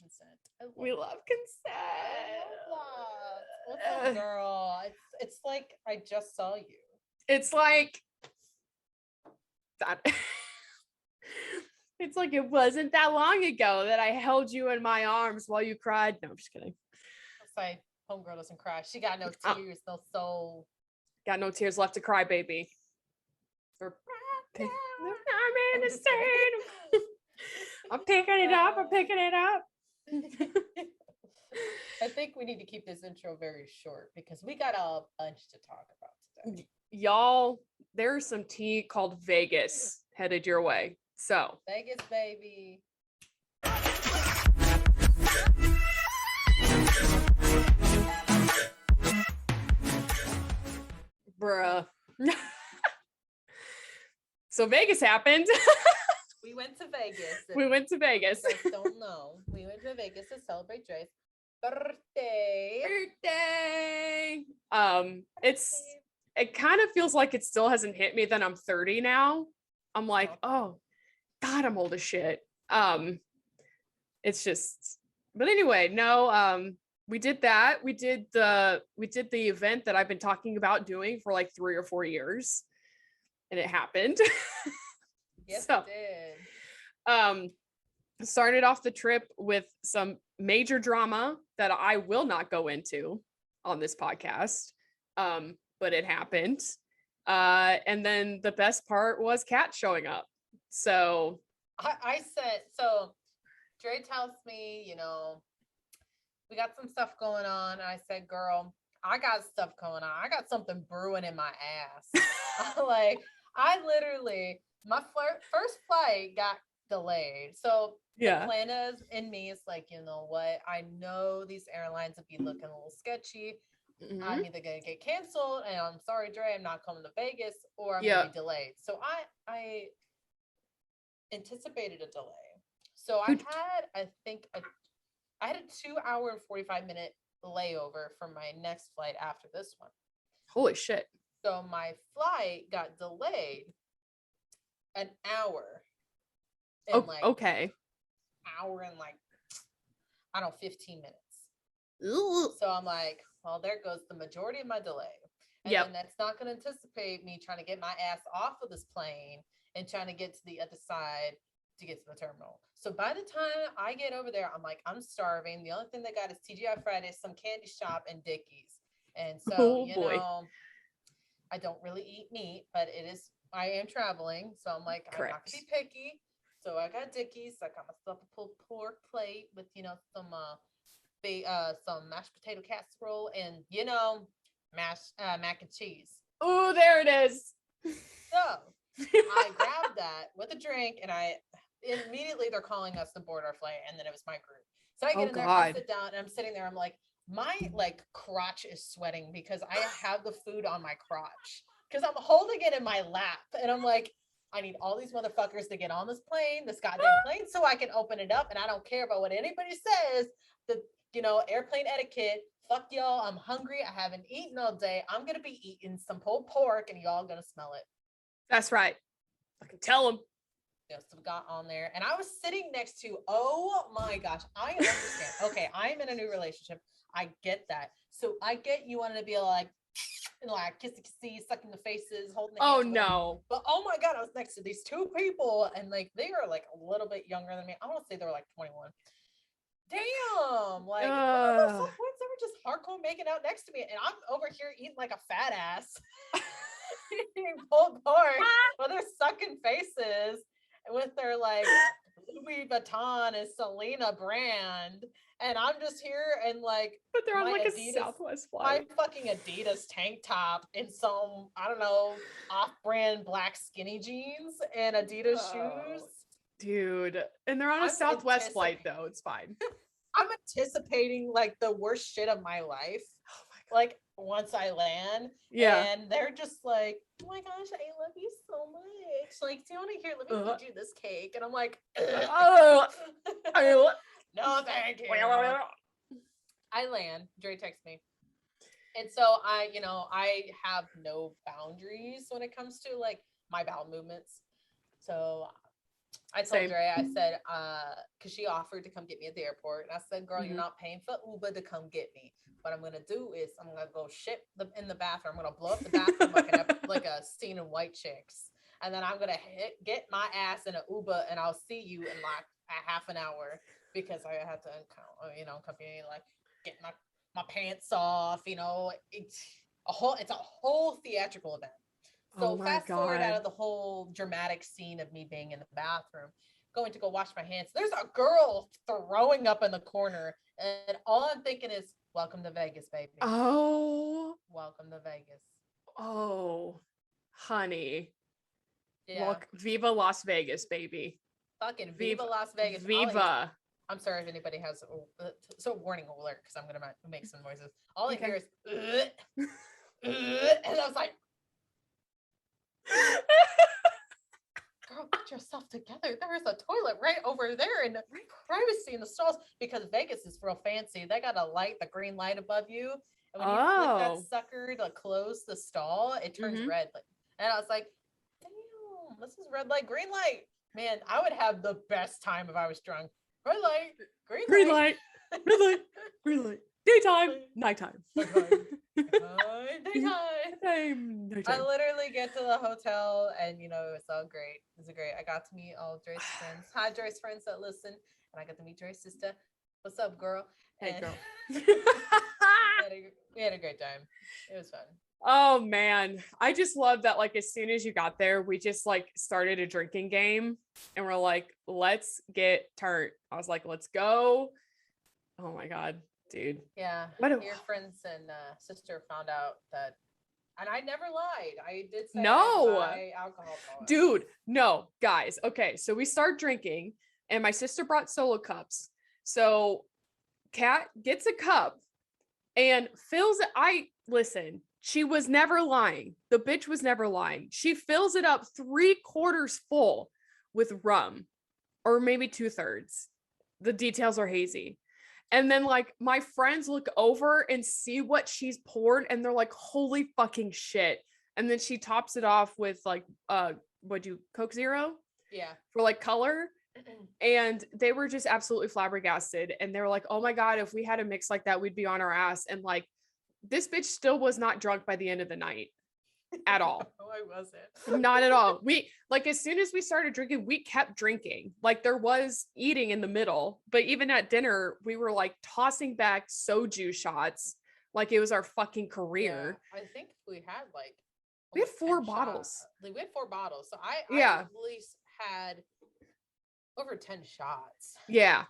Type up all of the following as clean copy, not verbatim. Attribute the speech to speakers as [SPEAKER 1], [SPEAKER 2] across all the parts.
[SPEAKER 1] consent.
[SPEAKER 2] We love consent.
[SPEAKER 1] What's up, girl? It's like I just saw you.
[SPEAKER 2] It's like that. It's like it wasn't that long ago that I held you in my arms while you cried. No, I'm just kidding.
[SPEAKER 1] It's like homegirl doesn't cry. She got no tears, no soul.
[SPEAKER 2] Got no tears left to cry, baby. I'm picking it up. I'm picking it up.
[SPEAKER 1] I think we need to keep this intro very short because we got a bunch to talk about today.
[SPEAKER 2] Y'all, there's some tea called Vegas headed your way. So
[SPEAKER 1] Vegas, baby.
[SPEAKER 2] Bruh. So Vegas happened.
[SPEAKER 1] We went to Vegas.
[SPEAKER 2] We went to Vegas.
[SPEAKER 1] You guys don't know. We went to Vegas to celebrate Dre's birthday.
[SPEAKER 2] It kind of feels like it still hasn't hit me that I'm 30 now. I'm like, oh God, I'm old as shit. It's just, but anyway, no, we did that. We did the event that I've been talking about doing for like 3 or 4 years, and it happened.
[SPEAKER 1] Yes,
[SPEAKER 2] So,
[SPEAKER 1] it did.
[SPEAKER 2] Started off the trip with some major drama that I will not go into on this podcast. But it happened. And then the best part was Kat showing up. So
[SPEAKER 1] I said, so Dre tells me, we got some stuff going on. And I said, girl, I got stuff going on. I got something brewing in my ass. I literally, my first flight got delayed. So the plan is in me, it's like, you know what? I know these airlines would be looking a little sketchy. Mm-hmm. I'm either going to get canceled and I'm sorry, Dre, I'm not coming to Vegas, or I'm going to be delayed. So I anticipated a delay. So I had a 2-hour and 45-minute layover for my next flight after this one.
[SPEAKER 2] Holy shit.
[SPEAKER 1] So my flight got delayed an hour. Hour and 15 minutes. Ooh. So I'm like, well, there goes the majority of my delay. And then that's not going to anticipate me trying to get my ass off of this plane and trying to get to the other side to get to the terminal. So by the time I get over there, I'm like, I'm starving. The only thing they got is TGI Fridays, some candy shop, and Dickies. And so, I don't really eat meat, but I am traveling. So I'm like, I'm not going to be picky. So I got Dickies. I got myself a pulled pork plate with, some mashed potato casserole and, mac and cheese.
[SPEAKER 2] Oh, there it is.
[SPEAKER 1] So I grabbed that with a drink and immediately they're calling us to board our flight. And then it was my group. So I get in there, I sit down and I'm sitting there. I'm like, my crotch is sweating because I have the food on my crotch because I'm holding it in my lap. And I'm like, I need all these motherfuckers to get on this goddamn plane, so I can open it up. And I don't care about what anybody says. Airplane etiquette. Fuck y'all. I'm hungry. I haven't eaten all day. I'm going to be eating some pulled pork and y'all going to smell it.
[SPEAKER 2] That's right. I can tell them.
[SPEAKER 1] Just got on there. And I was sitting next to, oh my gosh, I understand. Okay, I'm in a new relationship. I get that. So I get you wanting to be like kissy, sucking the faces, holding the hands. Oh no. But oh my God, I was next to these two people and they were a little bit younger than me. I want to say they were 21. Damn. At some points they were just hardcore making out next to me. And I'm over here eating like a fat ass. Eating pulled pork while they're sucking faces with their Louis Vuitton and Selena brand. And I'm just here and
[SPEAKER 2] but they're on Adidas, a Southwest flight.
[SPEAKER 1] My fucking Adidas tank top and some, I don't know, off-brand black skinny jeans and Adidas shoes.
[SPEAKER 2] Dude. And they're on a Southwest flight though. It's fine.
[SPEAKER 1] I'm anticipating the worst shit of my life. Oh my God. Once I land. Yeah. And they're just like, oh my gosh, I love you so much. Do you want to hear, let me feed you this cake. And I'm like, no, thank you. I land. Dre texts me. And so I have no boundaries when it comes to my bowel movements. So I told Dre, I said, because she offered to come get me at the airport. And I said, girl, you're not paying for Uber to come get me. What I'm going to do is I'm going to go shit in the bathroom. I'm going to blow up the bathroom like a scene in White Chicks. And then I'm going to get my ass in an Uber and I'll see you in like a half an hour because I have to, accompany, like get my pants off, it's a whole theatrical event. So fast forward out of the whole dramatic scene of me being in the bathroom, going to go wash my hands. There's a girl throwing up in the corner. And all I'm thinking is, welcome to Vegas, baby.
[SPEAKER 2] Oh.
[SPEAKER 1] Welcome to Vegas.
[SPEAKER 2] Oh, honey.
[SPEAKER 1] Yeah.
[SPEAKER 2] Viva Las Vegas, baby.
[SPEAKER 1] Fucking Viva Las Vegas.
[SPEAKER 2] Viva.
[SPEAKER 1] I'm sorry if anybody has so warning alert because I'm going to make some noises. All I hear is, and I was like, girl, get yourself together. There is a toilet right over there in the privacy in the stalls because Vegas is real fancy. They got the green light above you. And when you flip that sucker to close the stall, it turns red. And I was like, damn, this is red light, green light. Man, I would have the best time if I was drunk. Red light, green light.
[SPEAKER 2] Red light, green light. Daytime, nighttime.
[SPEAKER 1] Daytime. I literally get to the hotel and it was all great. It was great. I got to meet all Dre's friends. Hi, Dre's friends that listen. And I got to meet Dre's sister. What's up, girl?
[SPEAKER 2] Hey, girl.
[SPEAKER 1] we had a great time. It was fun.
[SPEAKER 2] Oh man. I just love that as soon as you got there, we just started a drinking game and we're like, let's get turned. I was like, let's go. Oh my God. Dude.
[SPEAKER 1] Yeah. Your friends and sister found out that, and I never lied. I did say alcohol.
[SPEAKER 2] Dude, no, guys. Okay, so we start drinking, and my sister brought solo cups. So Kat gets a cup and fills it. Listen, she was never lying. The bitch was never lying. She fills it up 3/4 full with rum, or maybe 2/3. The details are hazy. And then my friends look over and see what she's poured and they're like, holy fucking shit. And then she tops it off with Coke Zero?
[SPEAKER 1] Yeah.
[SPEAKER 2] For color. And they were just absolutely flabbergasted. And they were like, oh my God, if we had a mix like that, we'd be on our ass. And this bitch still was not drunk by the end of the night at all.
[SPEAKER 1] No, I wasn't.
[SPEAKER 2] Not at all. We as soon as we started drinking, we kept drinking. There was eating in the middle, but even at dinner, we were tossing back soju shots like it was our fucking career.
[SPEAKER 1] Yeah, I think we had
[SPEAKER 2] we had 4 bottles.
[SPEAKER 1] We had 4 bottles. So I at least had over 10 shots.
[SPEAKER 2] Yeah.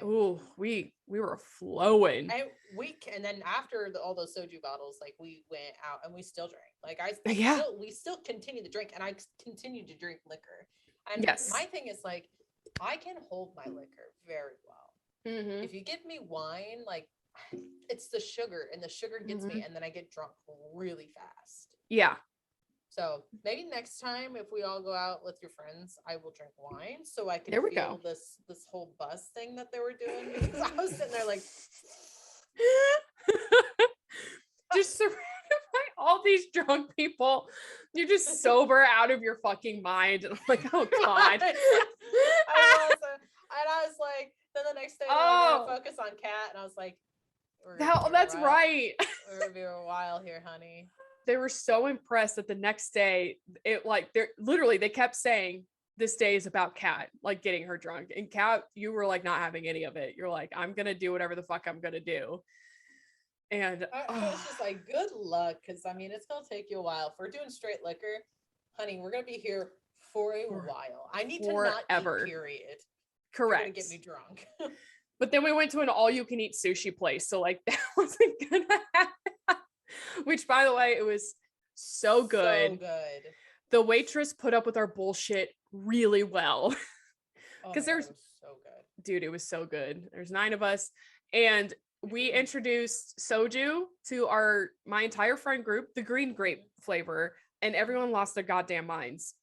[SPEAKER 2] Oh, we were flowing.
[SPEAKER 1] And then after all those soju bottles, we went out and we still drank. We still continued to drink, and I continued to drink liquor. And my thing is I can hold my liquor very well.
[SPEAKER 2] Mm-hmm.
[SPEAKER 1] If you give me wine, it's the sugar, and the sugar gets me, and then I get drunk really fast.
[SPEAKER 2] Yeah.
[SPEAKER 1] So maybe next time, if we all go out with your friends, I will drink wine so I can feel this whole buzz thing that they were doing. Because I was sitting there
[SPEAKER 2] just surrounded by all these drunk people. You're just sober out of your fucking mind. And I'm like, oh God.
[SPEAKER 1] And I was like, then the next day we were gonna focus on Kat, and I was like,
[SPEAKER 2] that's right.
[SPEAKER 1] We're gonna be a while here, honey.
[SPEAKER 2] They were so impressed that the next day they kept saying this day is about Kat, getting her drunk. And Kat, you were not having any of it. You're like, I'm going to do whatever the fuck I'm going to do. And
[SPEAKER 1] I was just good luck. Cause it's going to take you a while. If we're doing straight liquor, honey, we're going to be here for a while. I need to not eat, period.
[SPEAKER 2] Correct.
[SPEAKER 1] You're gonna get me drunk.
[SPEAKER 2] But then we went to an all you can eat sushi place. So that wasn't going to happen. Which, by the way, it was so good.
[SPEAKER 1] So good.
[SPEAKER 2] The waitress put up with our bullshit really well. Because
[SPEAKER 1] there's so good.
[SPEAKER 2] Dude, it was so good. There's 9 of us. And we introduced soju to my entire friend group, the green grape flavor, and everyone lost their goddamn minds.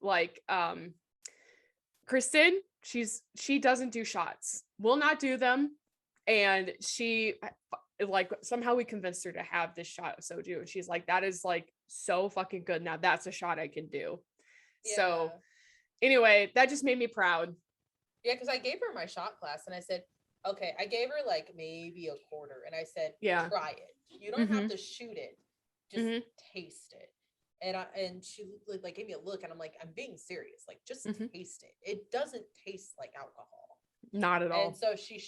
[SPEAKER 2] Kristen, she doesn't do shots. Will not do them. And she somehow we convinced her to have this shot of soju, and she's like, that is so fucking good. Now that's a shot I can do. Yeah. anyway, that just made me proud.
[SPEAKER 1] Yeah, because I gave her my shot glass and I said, okay, I gave her like maybe a quarter and I said, try it. You don't have to shoot it, just taste it. And she like gave me a look and I'm like, I'm being serious. Like, just taste it. It doesn't taste like alcohol.
[SPEAKER 2] Not at all.
[SPEAKER 1] And so she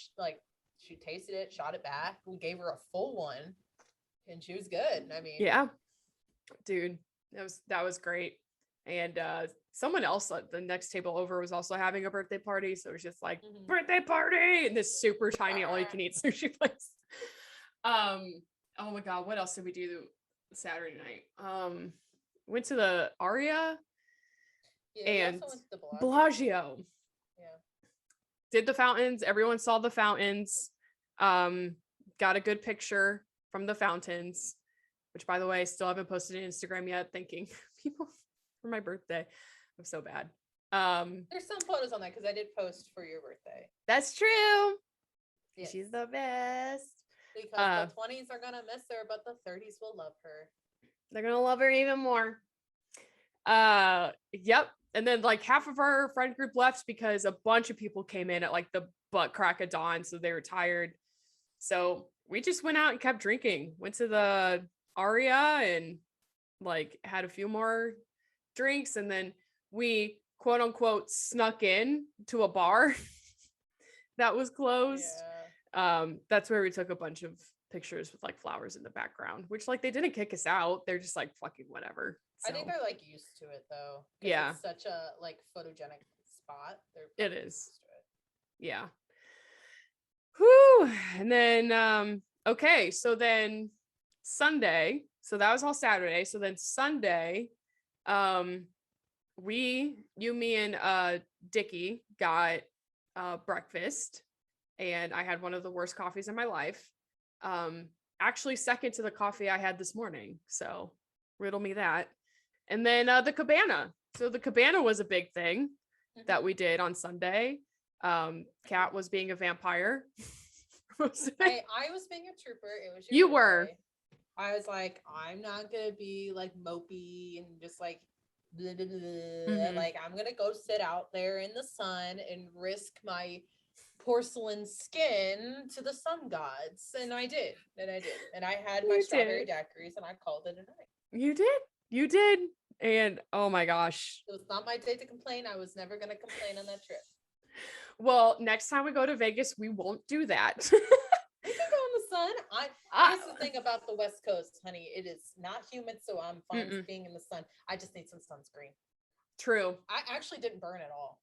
[SPEAKER 1] tasted it, shot it back. We gave her a full one and she was good. I mean,
[SPEAKER 2] yeah, dude, that was great. And someone else at the next table over was also having a birthday party. So it was just like birthday party in this super tiny all you can eat sushi place. Oh my God, what else did we do Saturday night? Went to the Aria and
[SPEAKER 1] the
[SPEAKER 2] Bellagio.
[SPEAKER 1] Yeah.
[SPEAKER 2] Did the fountains. Everyone saw the fountains. Got a good picture from the fountains, which by the way, I still haven't posted on Instagram yet, thanking people for my birthday. I'm so bad.
[SPEAKER 1] There's some photos on that because I did post for your birthday.
[SPEAKER 2] That's true.
[SPEAKER 1] Yes.
[SPEAKER 2] She's the best.
[SPEAKER 1] Because the 20s are gonna miss her, but the 30s will love her.
[SPEAKER 2] They're gonna love her even more. Yep. And then like half of our friend group left because a bunch of people came in at like the butt crack of dawn, so they were tired. So we just went out and kept drinking. Went to the Aria and like had a few more drinks, and then we quote unquote snuck in to a bar that was closed. That's where we took a bunch of pictures with like flowers in the background, which like they didn't kick us out. They're just like fucking whatever. So.
[SPEAKER 1] I think they're like used to it though.
[SPEAKER 2] Yeah,
[SPEAKER 1] it's such a like photogenic spot.
[SPEAKER 2] It is. Yeah. Whew. And then okay, so then Sunday, so that was all Saturday. So then Sunday, me and Dickie got breakfast, and I had one of the worst coffees in my life. Actually second to the coffee I had this morning. So riddle me that. And then the cabana. So the cabana was a big thing that we did on Sunday. Kat was being a vampire.
[SPEAKER 1] I was being a trooper. It was
[SPEAKER 2] you were.
[SPEAKER 1] I was like, I'm not gonna be like mopey and just like blah, blah, blah. Like I'm gonna go sit out there in the sun and risk my porcelain skin to the sun gods. And I did. And I had my strawberry daiquiris and I called it a night.
[SPEAKER 2] You did. And oh my gosh.
[SPEAKER 1] It was not my day to complain. I was never gonna complain on that trip.
[SPEAKER 2] Well, next time we go to Vegas, we won't do that.
[SPEAKER 1] We can go in the sun. That's the thing about the West Coast, honey. It is not humid, so I'm fine being in the sun. I just need some sunscreen.
[SPEAKER 2] True.
[SPEAKER 1] I actually didn't burn at all.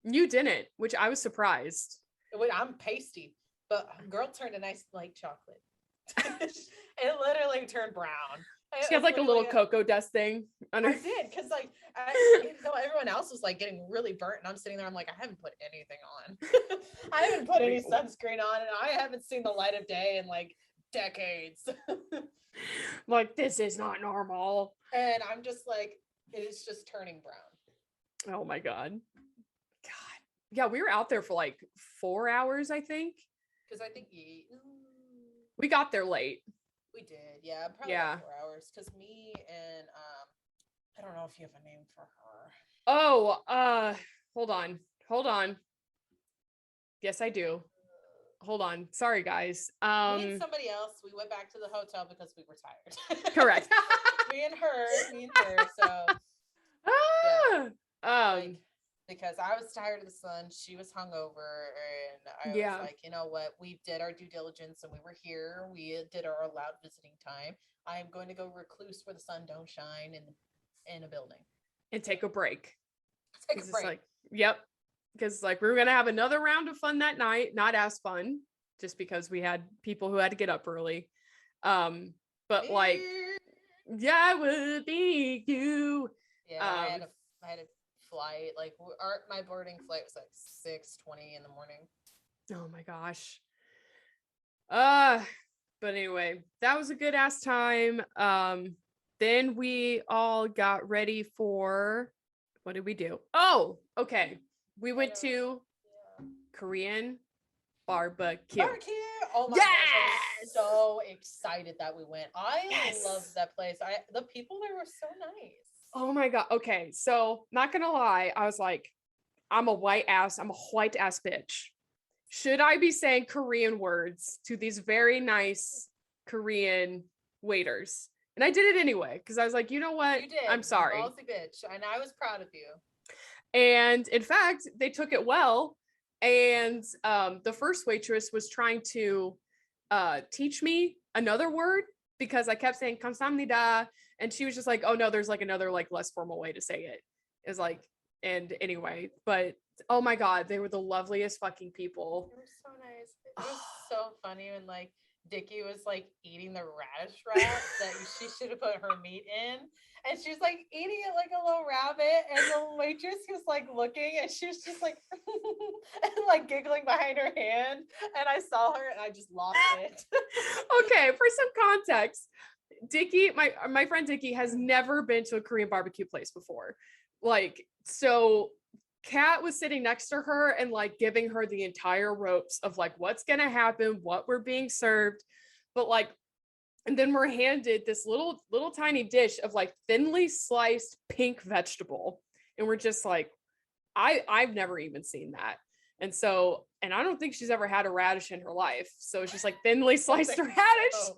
[SPEAKER 1] You
[SPEAKER 2] didn't, which I was surprised.
[SPEAKER 1] I'm pasty, but girl turned a nice light chocolate. It literally turned brown.
[SPEAKER 2] She had like a little cocoa dust thing on her.
[SPEAKER 1] I did, because like everyone else was like getting really burnt, and I'm sitting there. I'm like, I haven't put anything on. I haven't put any sunscreen on, and I haven't seen the light of day in like decades.
[SPEAKER 2] Like, this is not normal.
[SPEAKER 1] And I'm just like, it's just turning brown.
[SPEAKER 2] Oh my god. Yeah, we were out there for like 4 hours, I think.
[SPEAKER 1] Because I think
[SPEAKER 2] we got there late.
[SPEAKER 1] We did, yeah, probably like 4 hours. Because me and I don't know if you have a name for her.
[SPEAKER 2] Oh, hold on. Yes, I do. Hold on. Sorry, guys.
[SPEAKER 1] Me and somebody else. We went back to the hotel because we were tired.
[SPEAKER 2] Correct.
[SPEAKER 1] me and her. So. Because I was tired of the sun, she was hungover, and I was like, you know what? We did our due diligence, and we were here. We did our allowed visiting time. I am going to go recluse where the sun don't shine in a building
[SPEAKER 2] and take a break.
[SPEAKER 1] Like,
[SPEAKER 2] yep. Because like we were gonna have another round of fun that night, not as fun, just because we had people who had to get up early. But like, I would be you.
[SPEAKER 1] Yeah, I had a flight. Like my boarding flight was like 6:20 in the morning.
[SPEAKER 2] Oh my gosh. But anyway, that was a good ass time. Then we all got ready for, what did we do? Oh, okay. We went to Korean barbecue.
[SPEAKER 1] Oh my gosh, I was so excited that we went. I love that place. The people there were so nice.
[SPEAKER 2] Oh my God. Okay. So not gonna lie, I was like, I'm a white ass bitch. Should I be saying Korean words to these very nice Korean waiters? And I did it anyway, because I was like, you know what?
[SPEAKER 1] You did.
[SPEAKER 2] I'm sorry.
[SPEAKER 1] You ballsy bitch. And I was proud of you.
[SPEAKER 2] And in fact, they took it well. And the first waitress was trying to teach me another word because I kept saying 감사합니다. And she was just like, oh no, there's like another like less formal way to say it. It's like, and anyway, but oh my God, they were the loveliest fucking people.
[SPEAKER 1] They were so nice. It was so funny when like Dickie was like eating the radish wrap that she should have put her meat in. And she was like eating it like a little rabbit. And the waitress was like looking and she was just like and like giggling behind her hand. And I saw her and I just lost it.
[SPEAKER 2] Okay, for some context, Dickie, my friend Dickie has never been to a Korean barbecue place before. Like, so Kat was sitting next to her and like giving her the entire ropes of like what's gonna happen, what we're being served. But like, and then we're handed this little tiny dish of like thinly sliced pink vegetable. And we're just like, I've never even seen that. And so, and I don't think she's ever had a radish in her life. So it's just like thinly sliced radish. So.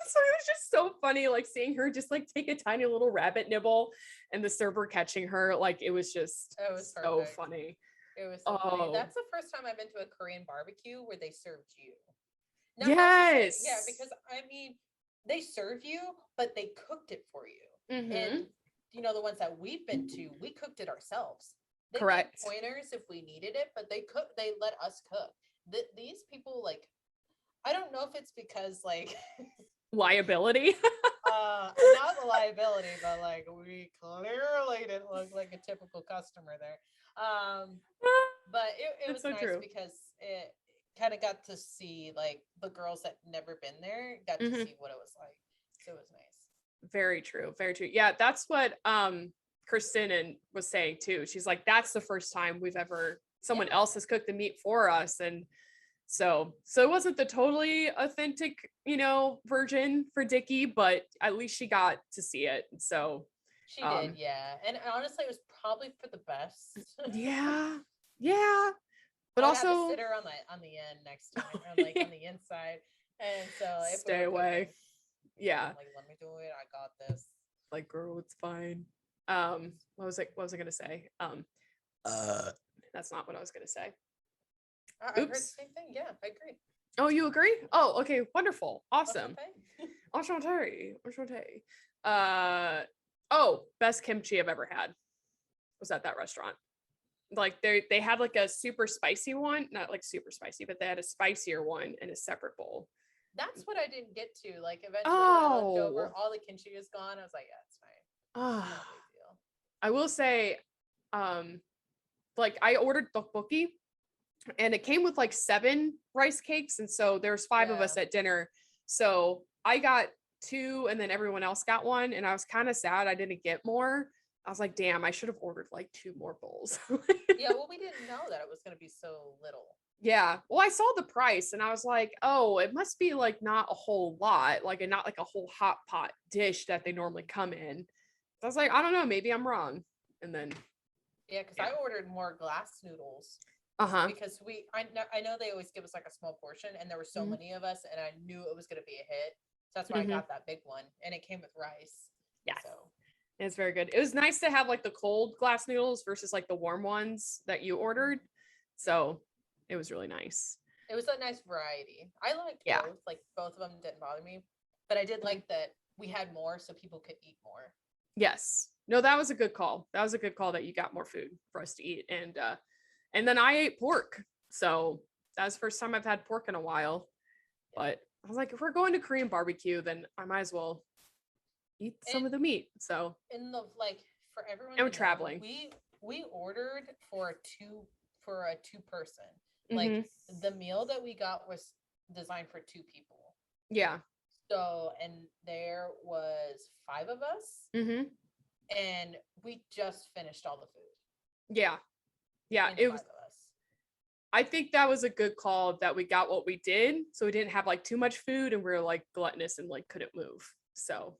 [SPEAKER 2] So it was just so funny, like seeing her just like take a tiny little rabbit nibble and the server catching her. Like it was just so funny.
[SPEAKER 1] It was so funny. That's the first time I've been to a Korean barbecue where they served you.
[SPEAKER 2] Now, yes.
[SPEAKER 1] Yeah, because I mean, they serve you, but they cooked it for you. Mm-hmm. And you know, the ones that we've been to, we cooked it ourselves. They
[SPEAKER 2] Correct.
[SPEAKER 1] gave pointers if we needed it, but they let us cook. These people, like, I don't know if it's because like
[SPEAKER 2] liability.
[SPEAKER 1] Not the liability, but like we clearly didn't look like a typical customer there. But it was so nice true. Because it kind of got to see like the girls that never been there got to see what it was like. So it was nice.
[SPEAKER 2] Very true. Very true. Yeah, that's what Kristen was saying too. She's like, that's the first time someone else has cooked the meat for us. And so it wasn't the totally authentic, version for Dickie, but at least she got to see it. So
[SPEAKER 1] she did, yeah. And honestly, it was probably for the best.
[SPEAKER 2] Yeah. But also
[SPEAKER 1] have to sit her on the end next to me, or like on the inside. And so if
[SPEAKER 2] stay away. Yeah.
[SPEAKER 1] Like, let me do it. I got this.
[SPEAKER 2] Like, girl, it's fine. What was I gonna say? That's not what I was gonna say.
[SPEAKER 1] I heard the same thing. Yeah, I agree.
[SPEAKER 2] Oh, you agree? Oh, okay, wonderful, awesome. Enchanté. Best kimchi I've ever had was at that restaurant. Like they had like a super spicy one, not like super spicy, but they had a spicier one in a separate bowl.
[SPEAKER 1] That's what I didn't get to. Like eventually when I looked over, all the kimchi is gone. I was like, yeah, it's fine. No big deal.
[SPEAKER 2] I will say, like I ordered tteokbokki and it came with like 7 rice cakes. And so there's 5 of us at dinner. So I got 2 and then everyone else got 1. And I was kind of sad I didn't get more. I was like, damn, I should have ordered like 2 more bowls.
[SPEAKER 1] Yeah, well, we didn't know that it was going to be so little.
[SPEAKER 2] Yeah. Well, I saw the price and I was like, oh, it must be like not a whole lot, like and not like a whole hot pot dish that they normally come in. So I was like, I don't know, maybe I'm wrong. And then
[SPEAKER 1] because I ordered more glass noodles. Because I know they always give us like a small portion, and there were so many of us, and I knew it was going to be a hit. So that's why I got that big one, and it came with rice.
[SPEAKER 2] Yeah. So it's very good. It was nice to have like the cold glass noodles versus like the warm ones that you ordered. So it was really nice.
[SPEAKER 1] It was a nice variety. I liked both. Like both of them didn't bother me, but I did like that we had more so people could eat more.
[SPEAKER 2] Yes. No, that was a good call. That was a good call that you got more food for us to eat. And then I ate pork. So that was the first time I've had pork in a while. But I was like, if we're going to Korean barbecue, then I might as well eat some of the meat. So
[SPEAKER 1] for everyone,
[SPEAKER 2] and we're traveling.
[SPEAKER 1] We ordered for a two person. Like the meal that we got was designed for 2 people.
[SPEAKER 2] Yeah.
[SPEAKER 1] So and there was 5 of us. And we just finished all the food.
[SPEAKER 2] Yeah, it was. I think that was a good call that we got what we did. So we didn't have like too much food and we were like gluttonous and like couldn't move. So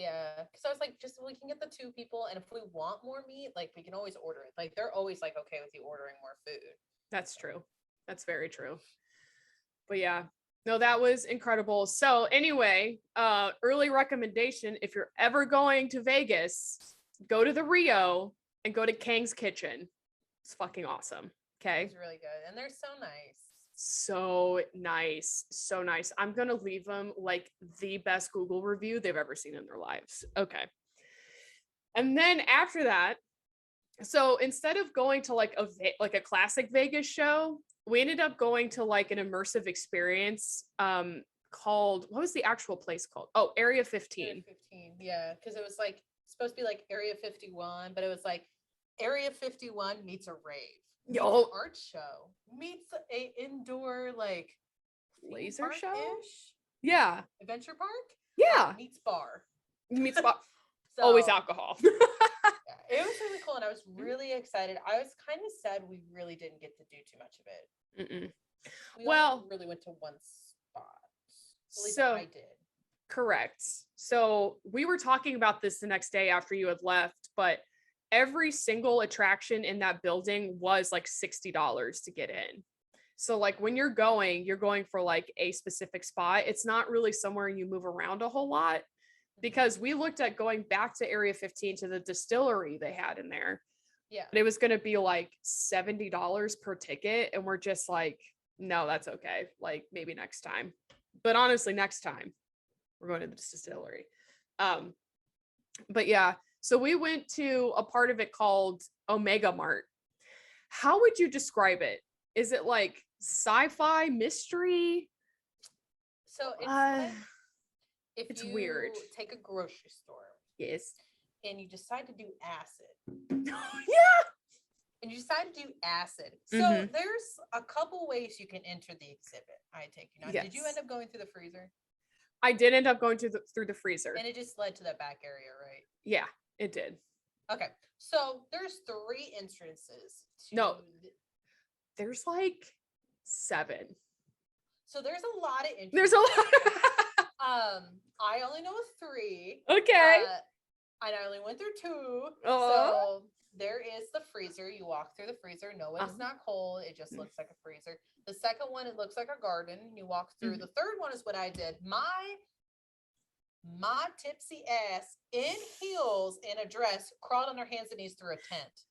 [SPEAKER 1] Yeah, because I was like, just we can get the 2 people, and if we want more meat, like we can always order it. Like they're always like okay with you ordering more food.
[SPEAKER 2] That's true. That's very true. But yeah, no, that was incredible. So anyway, early recommendation, if you're ever going to Vegas, go to the Rio and go to Kang's Kitchen. It's fucking awesome. Okay.
[SPEAKER 1] It's really good. And they're so nice.
[SPEAKER 2] So nice. So nice. I'm going to leave them like the best Google review they've ever seen in their lives. Okay. And then after that, so instead of going to like a classic Vegas show, we ended up going to like an immersive experience called, what was the actual place called? Oh, Area 15.
[SPEAKER 1] Area 15. Yeah, because it was like supposed to be like Area 51, but it was like Area 51 meets a rave.
[SPEAKER 2] Yo,
[SPEAKER 1] art show meets a indoor like
[SPEAKER 2] laser show-ish? Yeah.
[SPEAKER 1] Adventure park?
[SPEAKER 2] Yeah.
[SPEAKER 1] Meets bar.
[SPEAKER 2] Meets bar.
[SPEAKER 1] So,
[SPEAKER 2] always alcohol.
[SPEAKER 1] Yeah, it was really cool and I was really excited. I was kind of sad we really didn't get to do too much of it.
[SPEAKER 2] Mm-mm.
[SPEAKER 1] We
[SPEAKER 2] well,
[SPEAKER 1] really went to one spot. At least
[SPEAKER 2] so
[SPEAKER 1] I did.
[SPEAKER 2] Correct. So we were talking about this the next day after you had left, but every single attraction in that building was like $60 to get in. So like when you're going for like a specific spot. It's not really somewhere you move around a whole lot, because we looked at going back to Area 15 to the distillery they had in there.
[SPEAKER 1] Yeah.
[SPEAKER 2] And it was going to be like $70 per ticket. And we're just like, no, that's okay. Like maybe next time. But honestly, next time we're going to the distillery. But yeah, so we went to a part of it called Omega Mart. How would you describe it? Is it like sci-fi mystery?
[SPEAKER 1] So it's like if
[SPEAKER 2] it's
[SPEAKER 1] you
[SPEAKER 2] weird.
[SPEAKER 1] Take a grocery store.
[SPEAKER 2] Yes.
[SPEAKER 1] And you decide to do acid.
[SPEAKER 2] Yeah.
[SPEAKER 1] And you decide to do acid. So there's a couple ways you can enter the exhibit. I take you now.
[SPEAKER 2] Yes.
[SPEAKER 1] Did you end up going through the freezer?
[SPEAKER 2] I did end up going through the freezer.
[SPEAKER 1] And it just led to that back area, right?
[SPEAKER 2] Yeah, it did.
[SPEAKER 1] Okay. So there's 3 entrances.
[SPEAKER 2] No. There's like 7.
[SPEAKER 1] So there's a lot of entrances.
[SPEAKER 2] There's a lot.
[SPEAKER 1] I only know of 3.
[SPEAKER 2] Okay.
[SPEAKER 1] And I only went through 2. So there is the freezer. You walk through the freezer. No, it's not cold. It just looks like a freezer. The second one, it looks like a garden. You walk through. The third one is what I did. My tipsy ass in heels in a dress crawled on her hands and knees through a tent.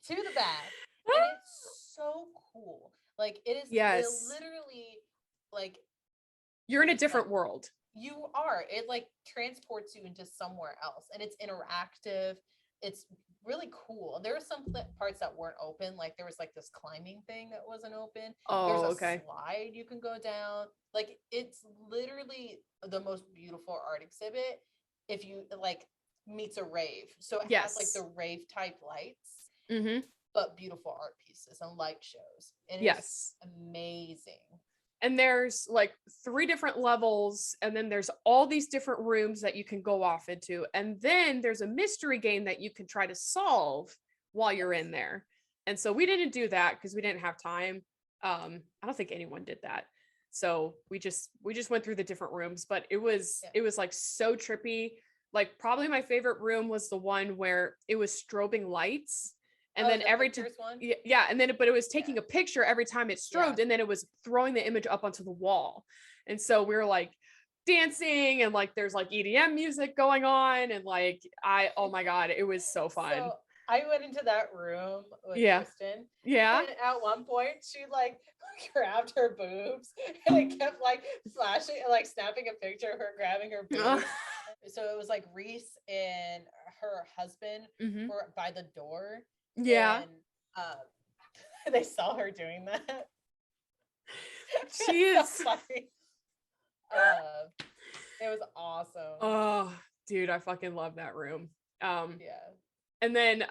[SPEAKER 1] To the back. And it's so cool. Like it is literally like
[SPEAKER 2] you're in a different world.
[SPEAKER 1] You are. It like transports you into somewhere else, and it's interactive. It's really cool. There were some parts that weren't open. Like there was like this climbing thing that wasn't open.
[SPEAKER 2] Oh,
[SPEAKER 1] there's a slide you can go down. Like it's literally the most beautiful art exhibit. If you like meets a rave, so it has like the rave type lights, but beautiful art pieces and light shows. And it's amazing.
[SPEAKER 2] And there's like 3 different levels, and then there's all these different rooms that you can go off into. And then there's a mystery game that you can try to solve while you're in there. And so we didn't do that because we didn't have time. I don't think anyone did that. So we just went through the different rooms, but it was like so trippy. Like probably my favorite room was the one where it was strobing lights. And then every time, but it was taking a picture every time it strobed, and then it was throwing the image up onto the wall. And so we were like dancing, and like there's like EDM music going on, and like oh my god, it was so fun. So
[SPEAKER 1] I went into that room with Kristen.
[SPEAKER 2] Yeah.
[SPEAKER 1] And at one point, she like grabbed her boobs, and it kept like flashing, like snapping a picture of her grabbing her boobs. So it was like Reese and her husband were by the door.
[SPEAKER 2] Yeah.
[SPEAKER 1] And they saw her doing that.
[SPEAKER 2] She is
[SPEAKER 1] so funny. It was awesome.
[SPEAKER 2] Oh, dude, I fucking love that room.
[SPEAKER 1] Yeah.
[SPEAKER 2] And then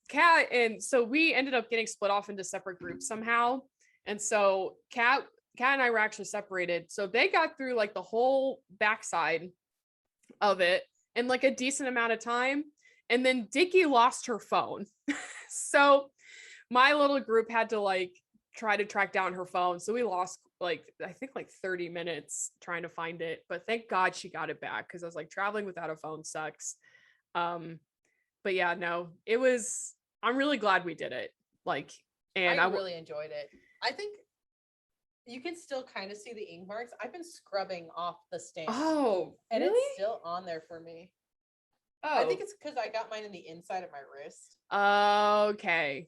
[SPEAKER 2] Kat, and so we ended up getting split off into separate groups somehow. And so Kat and I were actually separated. So they got through like the whole backside of it in like a decent amount of time. And then Dickie lost her phone. So my little group had to like try to track down her phone. So we lost like, I think like 30 minutes trying to find it, but thank God she got it back. Cause I was like, traveling without a phone sucks. But yeah, no, I'm really glad we did it. Like, and
[SPEAKER 1] I really enjoyed it. I think you can still kind of see the ink marks. I've been scrubbing off the stamp.
[SPEAKER 2] Oh,
[SPEAKER 1] and
[SPEAKER 2] really?
[SPEAKER 1] It's still on there for me. Oh, I think it's because I got mine in the inside of my wrist.
[SPEAKER 2] Okay.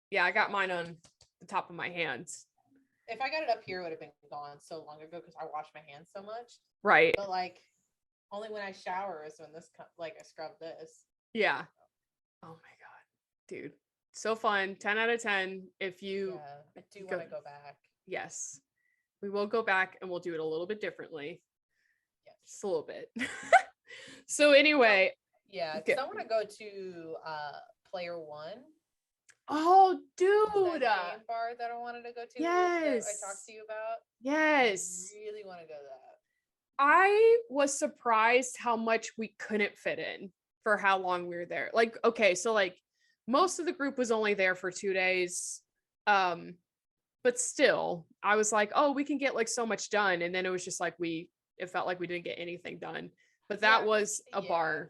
[SPEAKER 2] Yeah, I got mine on the top of my hands.
[SPEAKER 1] If I got it up here, it would have been gone so long ago because I wash my hands so much.
[SPEAKER 2] Right.
[SPEAKER 1] But like, only when I shower is when this, like, I scrub this.
[SPEAKER 2] Yeah. Oh my God, dude. So fun. 10 out of 10. If you
[SPEAKER 1] I do want to go back.
[SPEAKER 2] Yes. We will go back and we'll do it a little bit differently.
[SPEAKER 1] Yes.
[SPEAKER 2] Just a little bit. So anyway.
[SPEAKER 1] Yeah, because I want to go to Player One.
[SPEAKER 2] Oh, dude.
[SPEAKER 1] That game bar that I wanted to go to.
[SPEAKER 2] Yes.
[SPEAKER 1] That I talked to you about.
[SPEAKER 2] Yes.
[SPEAKER 1] I really want to go to that.
[SPEAKER 2] I was surprised how much we couldn't fit in for how long we were there. Like, okay, so like most of the group was only there for 2 days. But still, I was like, oh, we can get like so much done. And then it was just like it felt like we didn't get anything done. But that was a bar.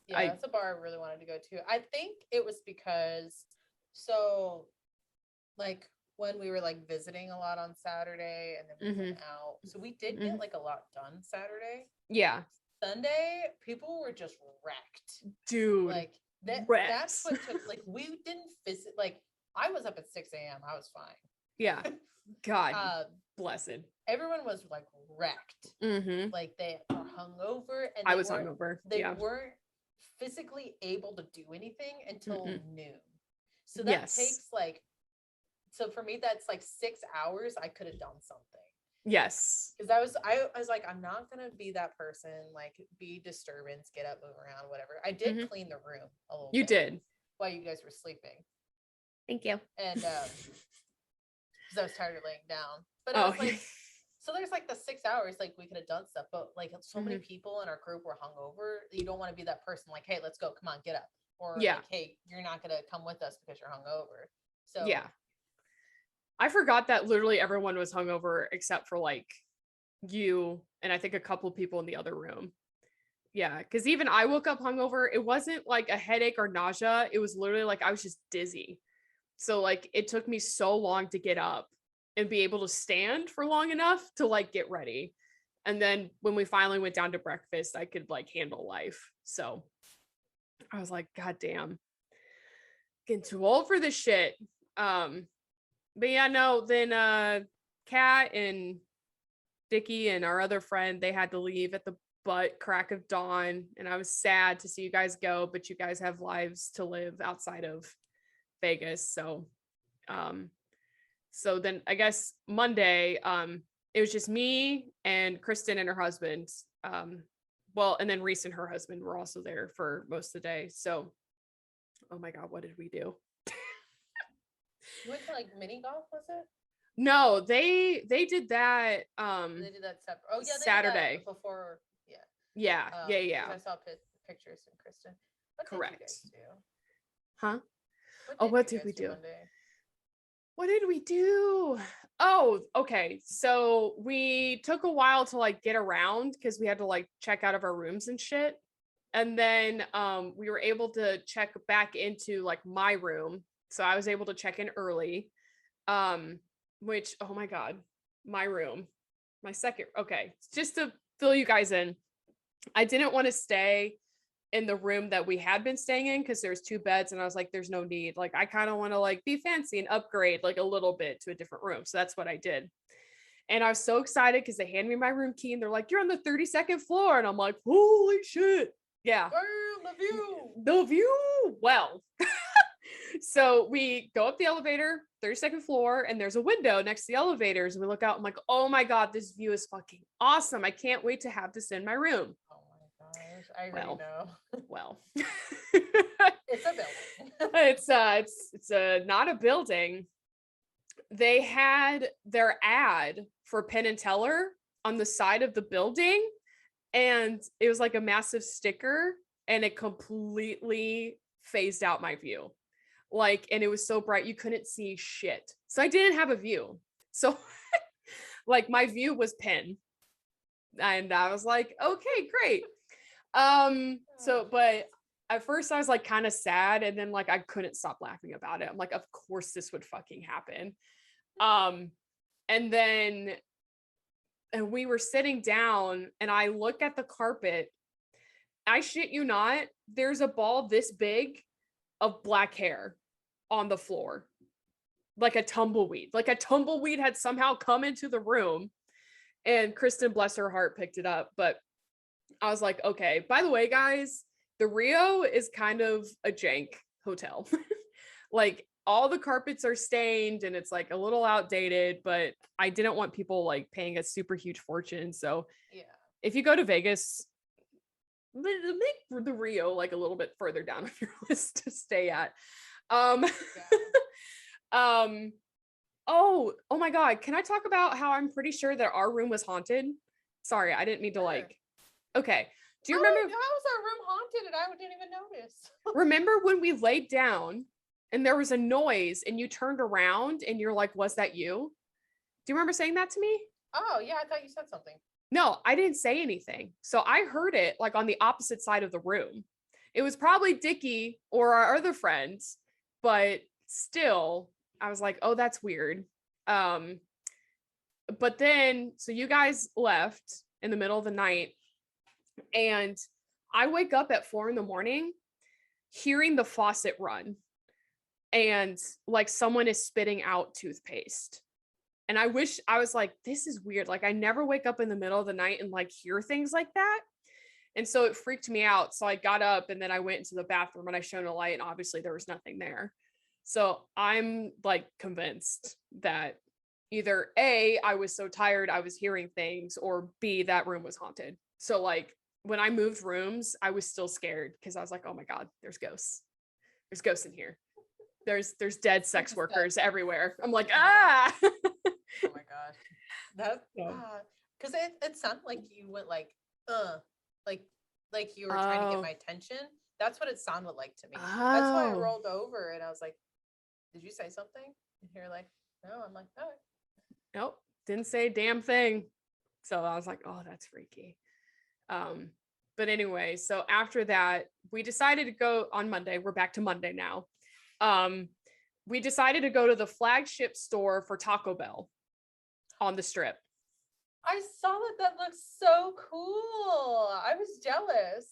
[SPEAKER 1] Yeah, it's a bar I really wanted to go to. I think it was because, so like when we were like visiting a lot on Saturday and then we went out. So we did get like a lot done Saturday.
[SPEAKER 2] Yeah.
[SPEAKER 1] Sunday, people were just wrecked.
[SPEAKER 2] Dude.
[SPEAKER 1] Like that's what took, like we didn't visit, like I was up at 6 a.m. I was fine.
[SPEAKER 2] Yeah. God blessed.
[SPEAKER 1] Everyone was like wrecked. Like they were hungover and
[SPEAKER 2] I was hungover.
[SPEAKER 1] They weren't physically able to do anything until noon. So that takes like, so for me, that's like 6 hours. I could have done something.
[SPEAKER 2] Yes.
[SPEAKER 1] Because I was like, I'm not going to be that person, like be disturbance, get up, move around, whatever. I did clean the room a little bit.
[SPEAKER 2] You did.
[SPEAKER 1] While you guys were sleeping.
[SPEAKER 2] Thank you.
[SPEAKER 1] And because I was tired of laying down. But I was like, so there's like the 6 hours, like we could have done stuff, but like so many people in our group were hungover. You don't want to be that person like, hey, let's go, come on, get up. Or like, hey, you're not gonna come with us because you're hungover. So
[SPEAKER 2] yeah. I forgot that literally everyone was hungover except for like you and I think a couple people in the other room. Yeah, because even I woke up hungover. It wasn't like a headache or nausea. It was literally like I was just dizzy. So like it took me so long to get up and be able to stand for long enough to like get ready. And then when we finally went down to breakfast, I could like handle life. So I was like, God damn, getting too old for this shit. But yeah, no, then Kat and Dickie and our other friend, they had to leave at the butt crack of dawn. And I was sad to see you guys go, but you guys have lives to live outside of Vegas. So then I guess Monday, it was just me and Kristen and her husband. And then Reese and her husband were also there for most of the day. So, oh my God, what did we do?
[SPEAKER 1] You went to like mini golf, was it?
[SPEAKER 2] No, they did that.
[SPEAKER 1] They did that separate. Oh yeah, they
[SPEAKER 2] Saturday
[SPEAKER 1] did that before.
[SPEAKER 2] Yeah. Yeah.
[SPEAKER 1] I saw pictures from Kristen. What
[SPEAKER 2] correct.
[SPEAKER 1] Did you guys do?
[SPEAKER 2] Huh?
[SPEAKER 1] What did we do?
[SPEAKER 2] What did we do? Oh, okay. So we took a while to like get around because we had to like check out of our rooms and shit. And then we were able to check back into like my room. So I was able to check in early. Which, oh my God, my room, my second. Okay. Just to fill you guys in, I didn't want to stay in the room that we had been staying in because there's 2 beds and I was like, there's no need. Like, I kind of want to like be fancy and upgrade like a little bit to a different room. So that's what I did. And I was so excited because they handed me my room key and they're like, you're on the 32nd floor. And I'm like, holy shit. Yeah. The view. Well, so we go up the elevator, 32nd floor, and there's a window next to the elevators. And we look out. I'm like, oh my God, this view is fucking awesome. I can't wait to have this in my room.
[SPEAKER 1] I already know.
[SPEAKER 2] Well,
[SPEAKER 1] it's a building.
[SPEAKER 2] it's not a building. They had their ad for Penn and Teller on the side of the building, and it was like a massive sticker, and it completely phased out my view. Like, and it was so bright you couldn't see shit. So I didn't have a view. So like my view was Penn. And I was like, okay, great. But at first I was like kind of sad, and then like I couldn't stop laughing about it. I'm like, of course this would fucking happen. And then we were sitting down and I look at the carpet. I shit you not, there's a ball this big of black hair on the floor. Like a tumbleweed. Like a tumbleweed had somehow come into the room. And Kristen, bless her heart, picked it up. But I was like, okay, by the way, guys, the Rio is kind of a jank hotel. Like all the carpets are stained and it's like a little outdated, but I didn't want people like paying a super huge fortune. So
[SPEAKER 1] yeah,
[SPEAKER 2] if you go to Vegas, make the Rio like a little bit further down on your list to stay at. Oh my God. Can I talk about how I'm pretty sure that our room was haunted? Sorry, I didn't mean to like, okay. Do you remember?
[SPEAKER 1] How was our room haunted and I didn't even notice?
[SPEAKER 2] Remember when we laid down and there was a noise and you turned around and you're like, was that you? Do you remember saying that to me?
[SPEAKER 1] Oh yeah, I thought you said something.
[SPEAKER 2] No, I didn't say anything. So I heard it like on the opposite side of the room. It was probably Dickie or our other friends, but still, I was like, oh, that's weird. But then, so you guys left in the middle of the night and I wake up at 4 a.m. hearing the faucet run and like someone is spitting out toothpaste. And I wish I was like, this is weird. Like I never wake up in the middle of the night and like hear things like that. And so it freaked me out. So I got up and then I went into the bathroom and I shone a light and obviously there was nothing there. So I'm like convinced that either A, I was so tired I was hearing things, or B, that room was haunted. So like when I moved rooms, I was still scared because I was like, oh my God, there's ghosts. There's ghosts in here. There's dead sex workers everywhere. I'm like, ah.
[SPEAKER 1] Oh my God. That because it sounded like you went like you were trying to get my attention. That's what it sounded like to me. That's why I rolled over and I was like, did you say something? And you're like, no. I'm like, oh.
[SPEAKER 2] Nope, didn't say a damn thing. So I was like, oh, that's freaky. But anyway, so after that, we decided to go on Monday. We're back to Monday now. We decided to go to the Flagship store for Taco Bell on the Strip.
[SPEAKER 1] I saw that. That looks so cool. I was jealous.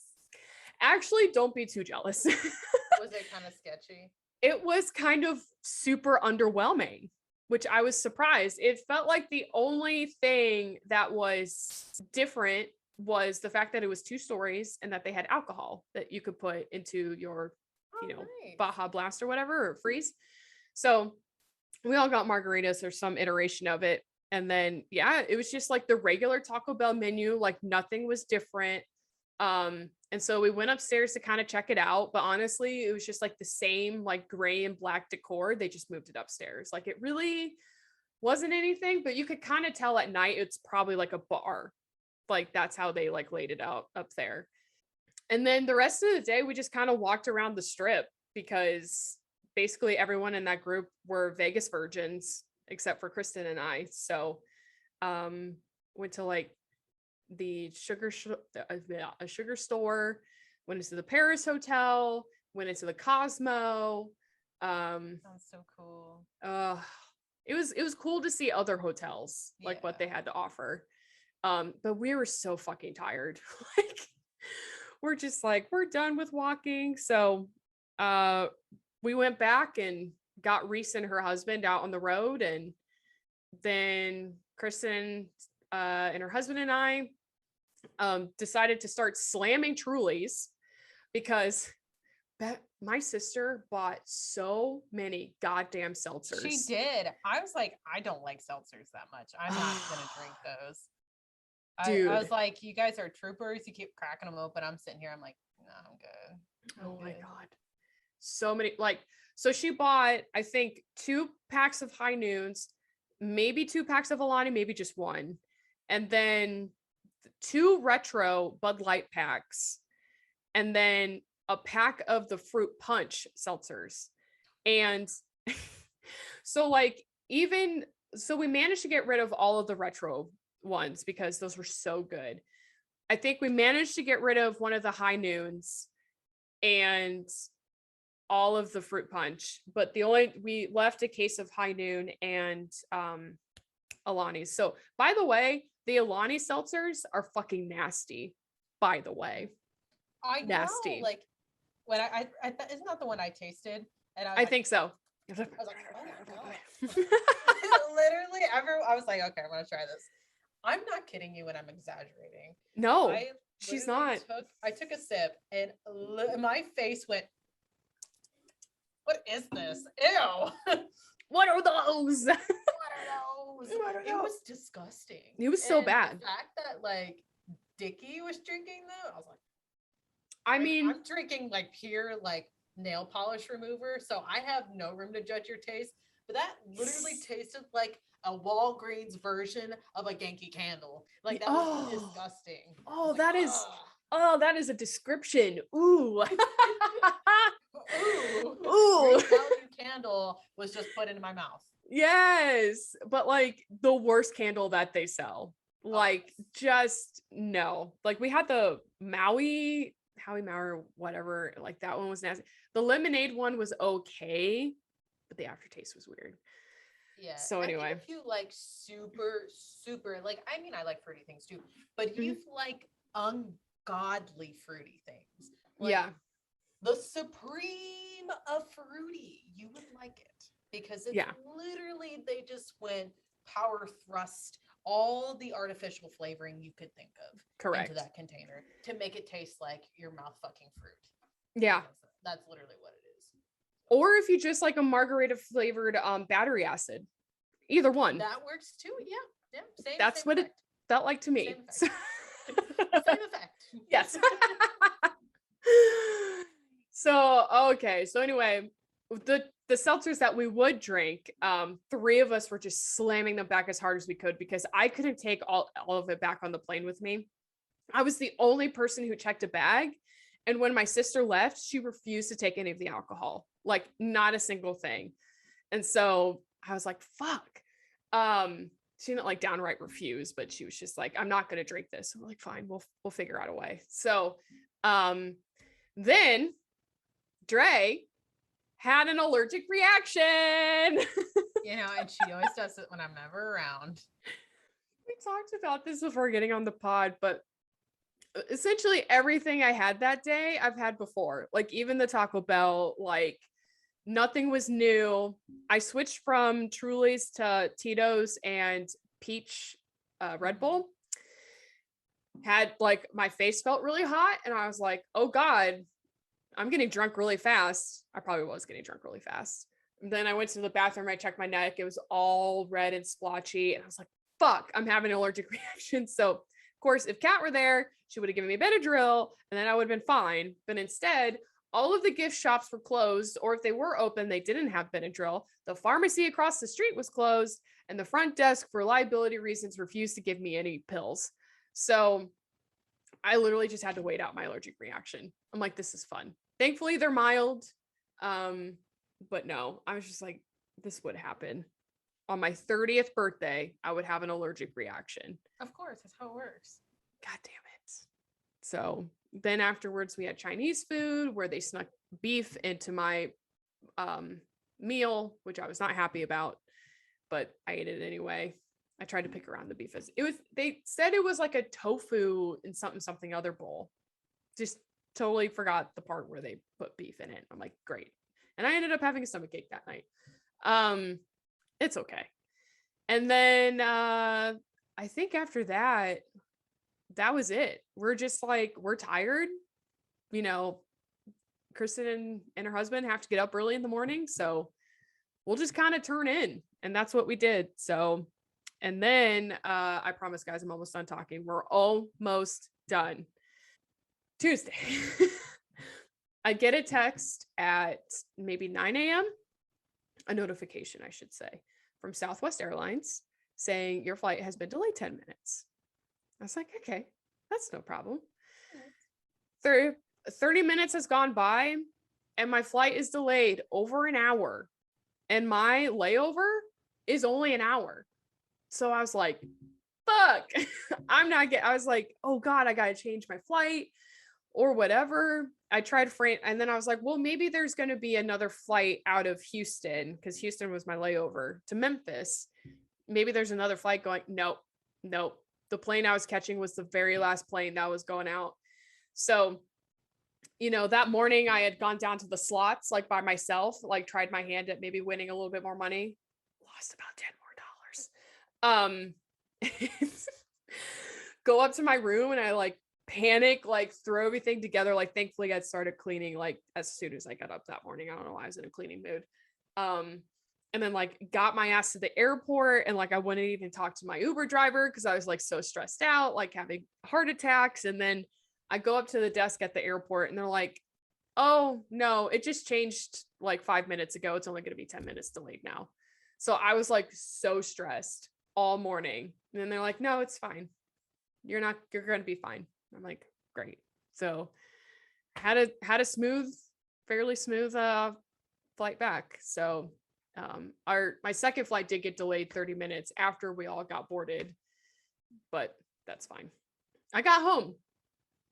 [SPEAKER 2] Actually, don't be too jealous.
[SPEAKER 1] Was it kind of sketchy?
[SPEAKER 2] It was kind of super underwhelming, which I was surprised. It felt like the only thing that was different was the fact that it was 2 stories and that they had alcohol that you could put into your, nice. Baja Blast or whatever, or freeze. So we all got margaritas or some iteration of it. And then, yeah, it was just like the regular Taco Bell menu, like nothing was different. And so we went upstairs to kind of check it out, but honestly, it was just like the same like gray and black decor. They just moved it upstairs. Like it really wasn't anything, but you could kind of tell at night it's probably like a bar. Like that's how they like laid it out up there. And then the rest of the day, we just kind of walked around the Strip because basically everyone in that group were Vegas virgins except for Kristen and I. So went to like the sugar store, went into the Paris Hotel, went into the Cosmo.
[SPEAKER 1] Sounds so cool.
[SPEAKER 2] It was cool to see other hotels, like what they had to offer. But we were so fucking tired. Like we're just like, we're done with walking. So we went back and got Reese and her husband out on the road, and then Kristen and her husband and I decided to start slamming Trulies because my sister bought so many goddamn seltzers.
[SPEAKER 1] She did. I was like, I don't like seltzers that much. I'm not gonna drink those. Dude. I was like, you guys are troopers. You keep cracking them open. I'm sitting here. I'm like, no, I'm good.
[SPEAKER 2] My God. So many, like, so she bought, I think 2 packs of High Noons, maybe 2 packs of Alani, maybe just 1. And then 2 retro Bud Light packs. And then a pack of the fruit punch seltzers. And so like, so we managed to get rid of all of the retro ones because those were so good. I think we managed to get rid of one of the high noons and all of the fruit punch, but we left a case of high noon and Alani's. So by the way, the Alani seltzers are fucking nasty, by the way.
[SPEAKER 1] I nasty. Know, like when I isn't that the one I tasted? And I think
[SPEAKER 2] so.
[SPEAKER 1] I was like, oh my God. Literally, I was like, okay, I'm gonna try this. I'm not kidding you when I'm exaggerating.
[SPEAKER 2] No, she's not.
[SPEAKER 1] I took a sip and my face went, what is this? Ew.
[SPEAKER 2] What are those?
[SPEAKER 1] What are those? It was disgusting.
[SPEAKER 2] It was so bad.
[SPEAKER 1] The fact that like Dickie was drinking them, I was like,
[SPEAKER 2] I'm
[SPEAKER 1] drinking like pure like nail polish remover, so I have no room to judge your taste. But that literally tasted like a Walgreens version of a Yankee Candle. Like that was disgusting.
[SPEAKER 2] Oh, that is that is a description. Ooh.
[SPEAKER 1] Ooh. Value candle was just put into my mouth.
[SPEAKER 2] Yes, but like the worst candle that they sell. Like just no. Like we had the Howie or whatever, like that one was nasty. The lemonade one was okay, but the aftertaste was weird.
[SPEAKER 1] Yeah.
[SPEAKER 2] So anyway,
[SPEAKER 1] if you like super like, I mean, I like fruity things too, but if you like ungodly fruity things, like
[SPEAKER 2] yeah,
[SPEAKER 1] the supreme of fruity, you would like it because it's literally they just went power thrust all the artificial flavoring you could think of into that container to make it taste like your mouth fucking fruit.
[SPEAKER 2] Yeah.
[SPEAKER 1] That's literally what it is.
[SPEAKER 2] Or if you just like a margarita flavored battery acid, either one.
[SPEAKER 1] That works too. Yeah. Yeah.
[SPEAKER 2] That's what effect. It felt like to me.
[SPEAKER 1] Same effect.
[SPEAKER 2] Yes. So, okay. So anyway, the seltzers that we would drink, 3 of us were just slamming them back as hard as we could because I couldn't take all of it back on the plane with me. I was the only person who checked a bag. And when my sister left, she refused to take any of the alcohol, like not a single thing. And so I was like, fuck. She didn't like downright refuse, but she was just like, I'm not going to drink this. So we're like, fine, we'll figure out a way. So, then Dre had an allergic reaction.
[SPEAKER 1] And she always does it when I'm never around.
[SPEAKER 2] We talked about this before getting on the pod, but essentially everything I had that day, I've had before. Like even the Taco Bell, like nothing was new. I switched from Truly's to Tito's and peach Red Bull. Had like my face felt really hot and I was like, oh God, I'm getting drunk really fast. I probably was getting drunk really fast. And then I went to the bathroom, I checked my neck. It was all red and splotchy. And I was like, fuck, I'm having an allergic reaction. So of course, if Kat were there, she would have given me Benadryl and then I would have been fine. But instead, all of the gift shops were closed, or if they were open, they didn't have Benadryl. The pharmacy across the street was closed and the front desk for liability reasons refused to give me any pills. So I literally just had to wait out my allergic reaction. I'm like, this is fun. Thankfully, they're mild. But no, I was just like, this would happen. On my 30th birthday, I would have an allergic reaction.
[SPEAKER 1] Of course, that's how it works.
[SPEAKER 2] God damn it. So then afterwards, we had Chinese food where they snuck beef into my meal, which I was not happy about, but I ate it anyway. I tried to pick around the beef. They said it was like a tofu and something other bowl. Just totally forgot the part where they put beef in it. I'm like, great. And I ended up having a stomachache that night. It's okay. And then I think after that was it. We're just like, we're tired. You know, Kristen and her husband have to get up early in the morning. So we'll just kind of turn in. And that's what we did. So, and then I promise, guys, I'm almost done talking. We're almost done. Tuesday. I get a text at maybe 9 a.m. A notification, I should say, from Southwest Airlines saying your flight has been delayed 10 minutes. I was like, okay, that's no problem. 30 minutes has gone by and my flight is delayed over an hour, and my layover is only an hour. So I was like, fuck, I was like, oh God, I got to change my flight or whatever. I tried and then I was like, well, maybe there's going to be another flight out of Houston, because Houston was my layover, to Memphis. Maybe there's another flight going. Nope. The plane I was catching was the very last plane that was going out. So, that morning I had gone down to the slots, like by myself, like tried my hand at maybe winning a little bit more money, lost about $10 more. Go up to my room and I like panic, like throw everything together. Like thankfully I started cleaning like as soon as I got up that morning. I don't know why I was in a cleaning mood. And then like got my ass to the airport, and like I wouldn't even talk to my Uber driver because I was like so stressed out, like having heart attacks. And then I go up to the desk at the airport and they're like, oh no, it just changed like 5 minutes ago. It's only going to be 10 minutes delayed now. So I was like so stressed all morning. And then they're like, no, it's fine. You're going to be fine. I'm like, great. So had a fairly smooth flight back. So my second flight did get delayed 30 minutes after we all got boarded, but that's fine. I got home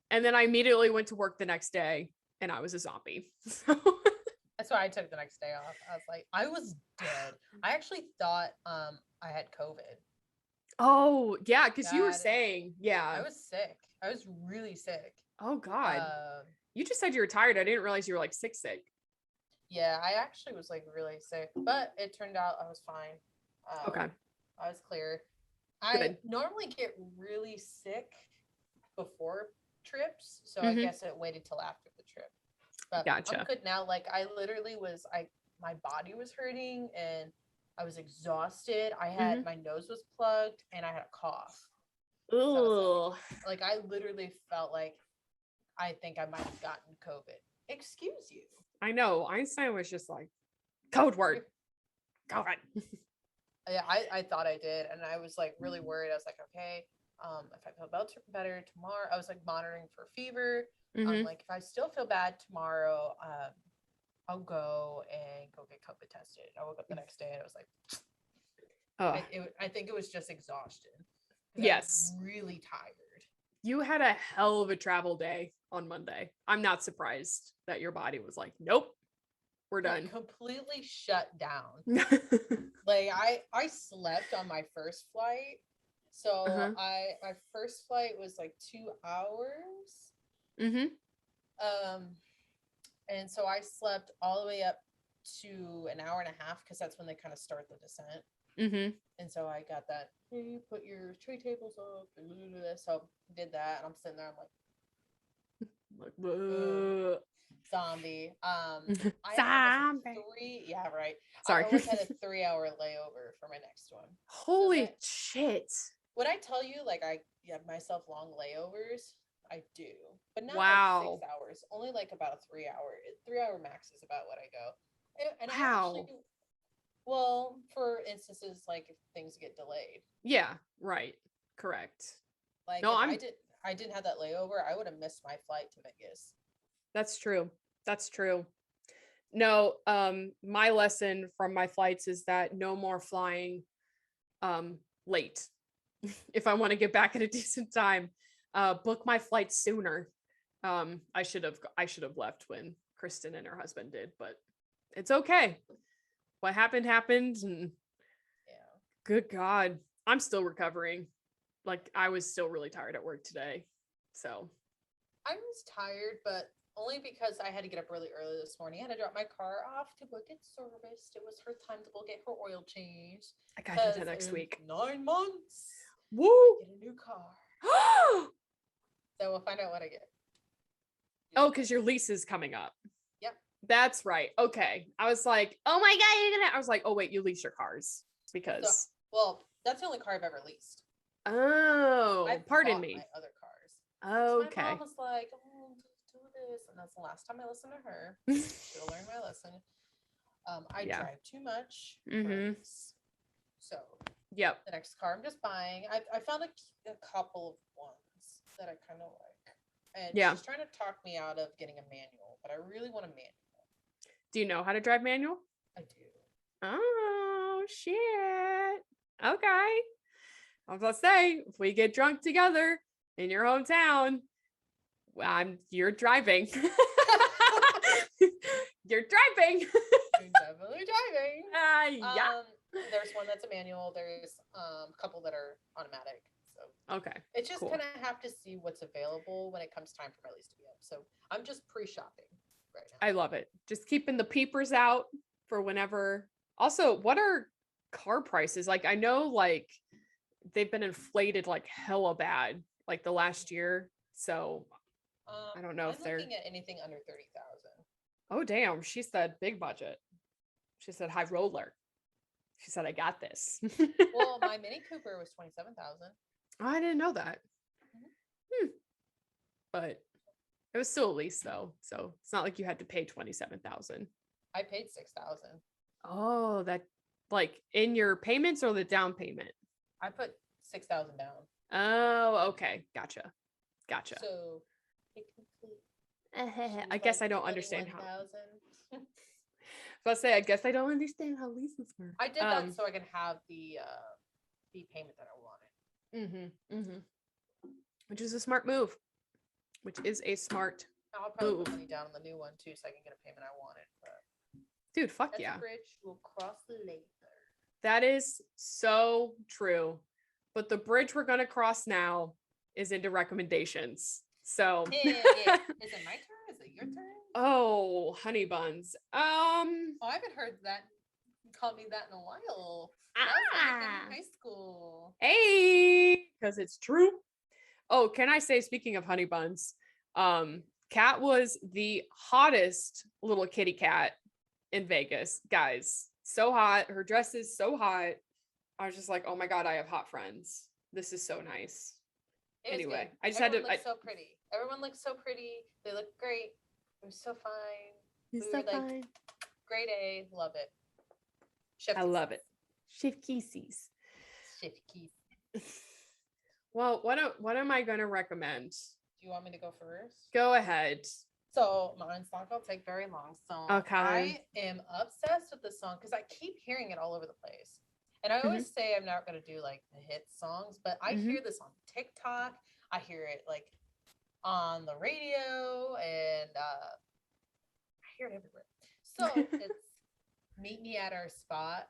[SPEAKER 2] and then I immediately went to work the next day and I was a zombie. So
[SPEAKER 1] that's why I took the next day off. I was like, I was dead. I actually thought I had COVID.
[SPEAKER 2] Oh yeah, because you were saying, yeah.
[SPEAKER 1] I was sick. I was really sick.
[SPEAKER 2] Oh God. You just said you were tired. I didn't realize you were like sick.
[SPEAKER 1] Yeah, I actually was like really sick, but it turned out I was fine.
[SPEAKER 2] Okay.
[SPEAKER 1] I was clear.
[SPEAKER 2] Good.
[SPEAKER 1] I normally get really sick before trips, so I guess it waited till after the trip. But
[SPEAKER 2] gotcha.
[SPEAKER 1] I'm good now. Like I literally my body was hurting and I was exhausted. I had my nose was plugged and I had a cough.
[SPEAKER 2] Ooh.
[SPEAKER 1] So like I literally felt like I think I might have gotten COVID. Excuse you.
[SPEAKER 2] I know. Einstein was just like, code word. COVID.
[SPEAKER 1] Yeah, I thought I did. And I was like really worried. I was like, okay, if I feel better tomorrow, I was like monitoring for fever. Like if I still feel bad tomorrow, I'll go get COVID tested. I woke up the next day and it was like, I think it was just exhaustion.
[SPEAKER 2] Yes.
[SPEAKER 1] I was really tired.
[SPEAKER 2] You had a hell of a travel day on Monday. I'm not surprised that your body was like, nope, we're done.
[SPEAKER 1] Completely shut down. Like I slept on my first flight. So my first flight was like 2 hours. And so I slept all the way up to an hour and a half because that's when they kind of start the descent. And so I got that, hey, put your tray tables up and so I did that and I'm sitting there, I'm like zombie. Yeah, right.
[SPEAKER 2] Sorry.
[SPEAKER 1] I always had a 3-hour layover for my next one.
[SPEAKER 2] Holy shit.
[SPEAKER 1] When I tell you like I give myself long layovers, I do, but not like 6 hours, only like about a 3-hour max is about what I go. And I actually, well, for instances like if things get delayed. Yeah,
[SPEAKER 2] right. Correct.
[SPEAKER 1] Like no, I didn't have that layover, I would have missed my flight to Vegas.
[SPEAKER 2] That's true. No, my lesson from my flights is that no more flying late. If I want to get back at a decent time, book my flight sooner. I should have left when Kristen and her husband did, but it's okay. What happened, and yeah. Good God, I'm still recovering. Like I was still really tired at work today. So
[SPEAKER 1] I was tired, but only because I had to get up really early this morning. I had to drop my car off to go get serviced. It was her time to go get her oil changed.
[SPEAKER 2] I got to do that next week.
[SPEAKER 1] 9 months.
[SPEAKER 2] Woo!
[SPEAKER 1] I get a new car. So we'll find out what I get.
[SPEAKER 2] Oh, because your lease is coming up.
[SPEAKER 1] Yep.
[SPEAKER 2] That's right. Okay. I was like, oh my God, I was like, oh wait, you lease your cars because.
[SPEAKER 1] Well, that's the only car I've ever leased.
[SPEAKER 2] Oh, pardon me.
[SPEAKER 1] My other cars.
[SPEAKER 2] Okay.
[SPEAKER 1] So my mom was like, oh, do this. And that's the last time I listened to her. She'll learn my lesson. I drive too much. So
[SPEAKER 2] yep.
[SPEAKER 1] The next car I'm just buying. I found a couple of ones that I kind of like. And she's trying to talk me out of getting a manual, but I really want a manual.
[SPEAKER 2] Do you know how to drive manual?
[SPEAKER 1] I do.
[SPEAKER 2] Oh, shit. Okay. I was about to say, if we get drunk together in your hometown, you're driving. You're driving.
[SPEAKER 1] You're definitely driving.
[SPEAKER 2] Yeah.
[SPEAKER 1] There's one that's a manual. There's a couple that are automatic. So
[SPEAKER 2] okay.
[SPEAKER 1] It's just
[SPEAKER 2] cool.
[SPEAKER 1] kind of have to see what's available when it comes time for my lease to be up. So I'm just pre-shopping right now.
[SPEAKER 2] I love it. Just keeping the peepers out for whenever. Also, what are car prices? Like, I know like they've been inflated like hella bad like the last year. So I don't know if they're
[SPEAKER 1] looking at anything under 30,000.
[SPEAKER 2] Oh damn, she said big budget. She said high roller. She said I got this.
[SPEAKER 1] Well, my Mini Cooper was 27,000.
[SPEAKER 2] I didn't know that. But it was still a lease though, so it's not like you had to pay 27,000.
[SPEAKER 1] I paid 6,000.
[SPEAKER 2] Oh, that like in your payments or the down payment?
[SPEAKER 1] I put 6,000 down.
[SPEAKER 2] Oh, okay, gotcha.
[SPEAKER 1] So
[SPEAKER 2] I guess I don't understand how. Let's say I guess I don't understand how leases work.
[SPEAKER 1] I did that so I can have the payment that I wanted.
[SPEAKER 2] Which is a smart move.
[SPEAKER 1] I'll probably put money down on the new one too, so I can get a payment I wanted. But
[SPEAKER 2] dude, fuck
[SPEAKER 1] that's
[SPEAKER 2] yeah.
[SPEAKER 1] A bridge we'll cross later.
[SPEAKER 2] That is so true. But the bridge we're gonna cross now is into recommendations. So
[SPEAKER 1] yeah. Is it my turn? Is it your turn?
[SPEAKER 2] Oh, honey buns.
[SPEAKER 1] Oh, I haven't heard that. You called me that in a while. That was like in high school.
[SPEAKER 2] Hey, because it's true. Oh, can I say, speaking of honey buns, Kat was the hottest little kitty cat in Vegas. Guys, so hot. Her dress is so hot. I was just like, oh my God, I have hot friends. This is so nice. Anyway,
[SPEAKER 1] good.
[SPEAKER 2] I just
[SPEAKER 1] Everyone
[SPEAKER 2] had to.
[SPEAKER 1] So pretty. Everyone looks so pretty. They look great. They're so fine.
[SPEAKER 2] You're so fine.
[SPEAKER 1] Grade A. Love it. Chef
[SPEAKER 2] I love it. Chef Kisses.
[SPEAKER 1] Chef Kisses.
[SPEAKER 2] Well, what am I going to recommend?
[SPEAKER 1] Do you want me to go first?
[SPEAKER 2] Go ahead.
[SPEAKER 1] So mine's not going to take very long. So
[SPEAKER 2] okay.
[SPEAKER 1] I am obsessed with this song because I keep hearing it all over the place. And I always say I'm not going to do like the hit songs, but I hear this on TikTok. I hear it like on the radio, and I hear it everywhere. So it's Meet Me at Our Spot,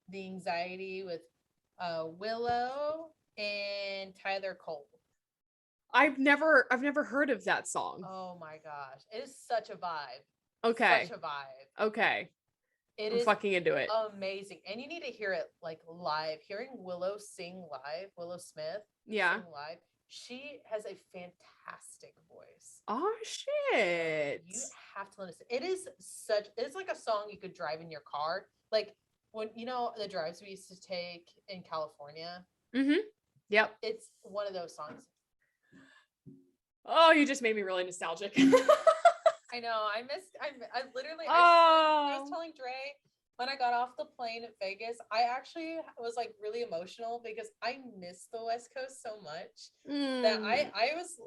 [SPEAKER 1] The Anxiety with Willow and Tyler Cole.
[SPEAKER 2] I've never heard of that song.
[SPEAKER 1] Oh my gosh. It is such a vibe.
[SPEAKER 2] Okay.
[SPEAKER 1] Such a vibe.
[SPEAKER 2] Okay.
[SPEAKER 1] I'm
[SPEAKER 2] fucking into it.
[SPEAKER 1] Amazing. And you need to hear it like live. Hearing Willow sing live, Willow Smith sing live. She has a fantastic voice.
[SPEAKER 2] Oh shit.
[SPEAKER 1] You have to listen. It's like a song you could drive in your car. Like when the drives we used to take in California.
[SPEAKER 2] Yep.
[SPEAKER 1] It's one of those songs.
[SPEAKER 2] Oh, you just made me really nostalgic.
[SPEAKER 1] I know. I literally I was telling Dre when I got off the plane at Vegas, I actually was like really emotional because I miss the West Coast so much that I was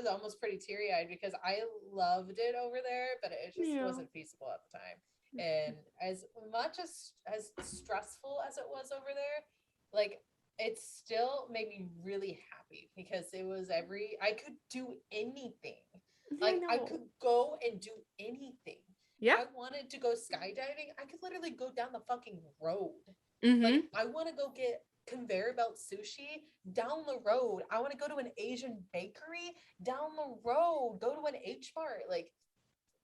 [SPEAKER 1] almost pretty teary-eyed because I loved it over there, but it just wasn't feasible at the time. And as much as stressful as it was over there, like it still made me really happy because it was I could do anything. Like I could go and do anything. Yeah. I wanted to go skydiving. I could literally go down the fucking road. Like I want to go get conveyor belt sushi down the road. I want to go to an Asian bakery down the road. Go to an H Mart. Like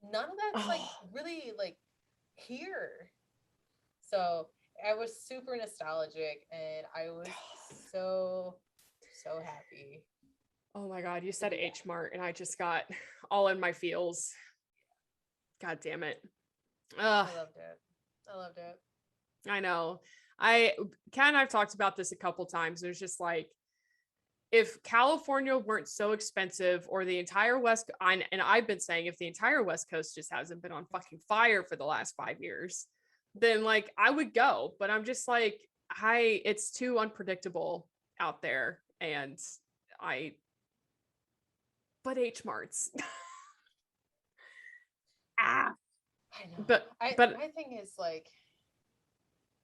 [SPEAKER 1] none of that's like really like here. So I was super nostalgic and I was so happy.
[SPEAKER 2] Oh my God, you said H Mart and I just got all in my feels. God damn it.
[SPEAKER 1] I loved it.
[SPEAKER 2] I know. Kat and I've talked about this a couple times. There's just like, if California weren't so expensive or the entire West, and I've been saying if the entire West Coast just hasn't been on fucking fire for the last 5 years, then like I would go, but I'm just like, it's too unpredictable out there. And but H Marts.
[SPEAKER 1] I know.
[SPEAKER 2] But
[SPEAKER 1] my thing is like,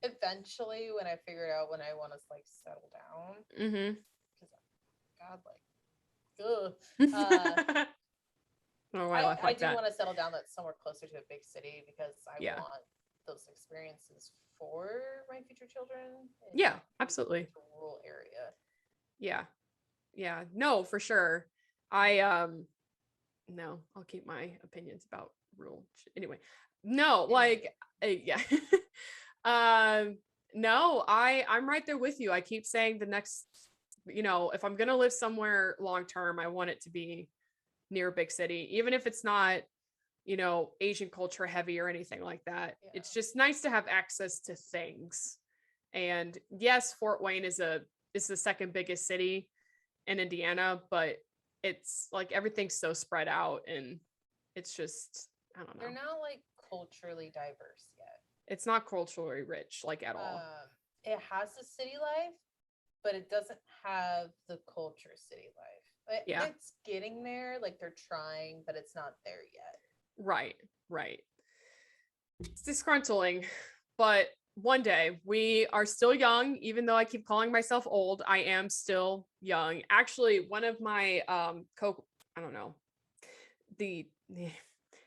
[SPEAKER 1] eventually when I figure out when I want to like settle down, because God, like, ugh. I do want to settle down that's somewhere closer to a big city because I want those experiences for my future children.
[SPEAKER 2] Yeah, absolutely.
[SPEAKER 1] Rural area.
[SPEAKER 2] Yeah. No, for sure. No, I'll keep my opinions about rural anyway. No, like yeah. No, I'm right there with you. I keep saying the next, if I'm gonna live somewhere long term, I want it to be near a big city, even if it's not, Asian culture heavy or anything like that. Yeah. It's just nice to have access to things. And yes, Fort Wayne is the second biggest city in Indiana, but it's like everything's so spread out and it's just, I don't know.
[SPEAKER 1] They're not like culturally diverse yet.
[SPEAKER 2] It's not culturally rich, like at all.
[SPEAKER 1] It has the city life, but it doesn't have the culture city life. It's getting there, like they're trying, but it's not there yet.
[SPEAKER 2] Right. It's disgruntling, but one day we are still young. Even though I keep calling myself old, I am still young. Actually, one of my the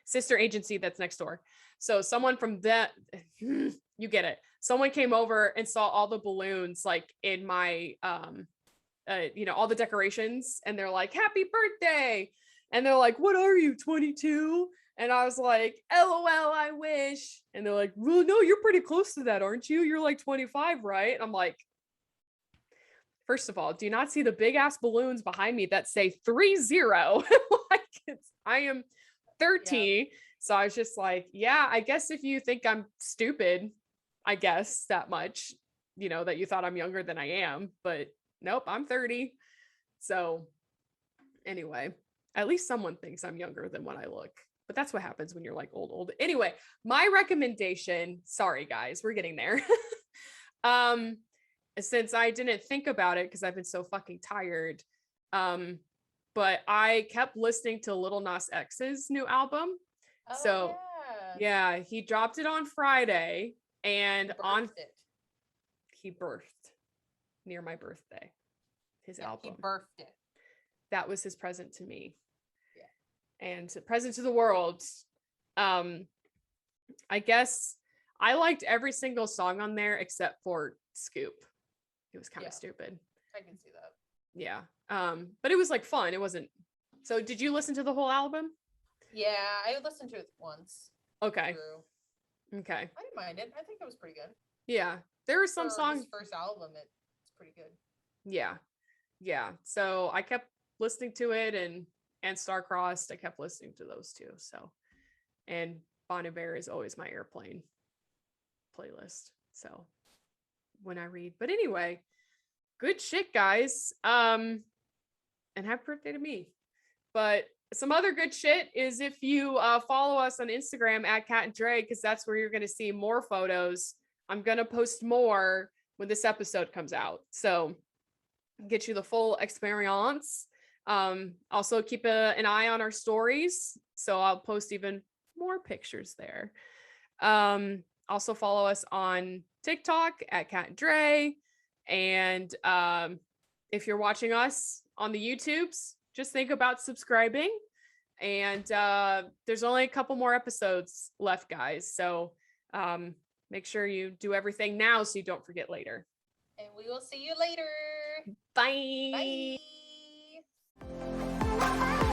[SPEAKER 2] sister agency that's next door. So someone from that, you get it. Someone came over and saw all the balloons like in my all the decorations, and they're like, "Happy birthday!" And they're like, "What are you, 22?" And I was like, "LOL, I wish." And they're like, "Well, no, you're pretty close to that, aren't you? You're like 25, right?" And I'm like, first of all, do you not see the big ass balloons behind me that say 30? Like I am 30. Yeah. So I was just like, yeah, I guess if you think I'm stupid, I guess that much, that you thought I'm younger than I am, but nope, I'm 30. So anyway, at least someone thinks I'm younger than what I look. But that's what happens when you're like old. Anyway, my recommendation, sorry guys, we're getting there. Since I didn't think about it because I've been so fucking tired. But I kept listening to Lil Nas X's new album.
[SPEAKER 1] Oh,
[SPEAKER 2] so yeah, he dropped it on Friday and he birthed near my birthday. His album.
[SPEAKER 1] He birthed it.
[SPEAKER 2] That was his present to me. And present to the world. I guess I liked every single song on there except for Scoop. It was kind of stupid.
[SPEAKER 1] I can see that.
[SPEAKER 2] Yeah. But it was like fun. It wasn't. So did you listen to the whole album?
[SPEAKER 1] Yeah, I listened to it once.
[SPEAKER 2] Okay. Okay.
[SPEAKER 1] I didn't mind it. I think it was pretty good.
[SPEAKER 2] Yeah. There were some songs.
[SPEAKER 1] His first album, it's pretty good.
[SPEAKER 2] Yeah. So I kept listening to it and Star-Crossed. I kept listening to those two. So, and Bon Iver is always my airplane playlist. So when I read, but anyway, good shit, guys. And happy birthday to me. But some other good shit is if you follow us on Instagram at Kat&Dre, because that's where you're going to see more photos. I'm going to post more when this episode comes out. So get you the full experience. Also keep an eye on our stories. So I'll post even more pictures there. Also follow us on TikTok at Kat&Dre. And if you're watching us on the YouTubes, just think about subscribing. And there's only a couple more episodes left, guys. So make sure you do everything now so you don't forget later.
[SPEAKER 1] And we will see you later.
[SPEAKER 2] Bye.
[SPEAKER 1] Bye.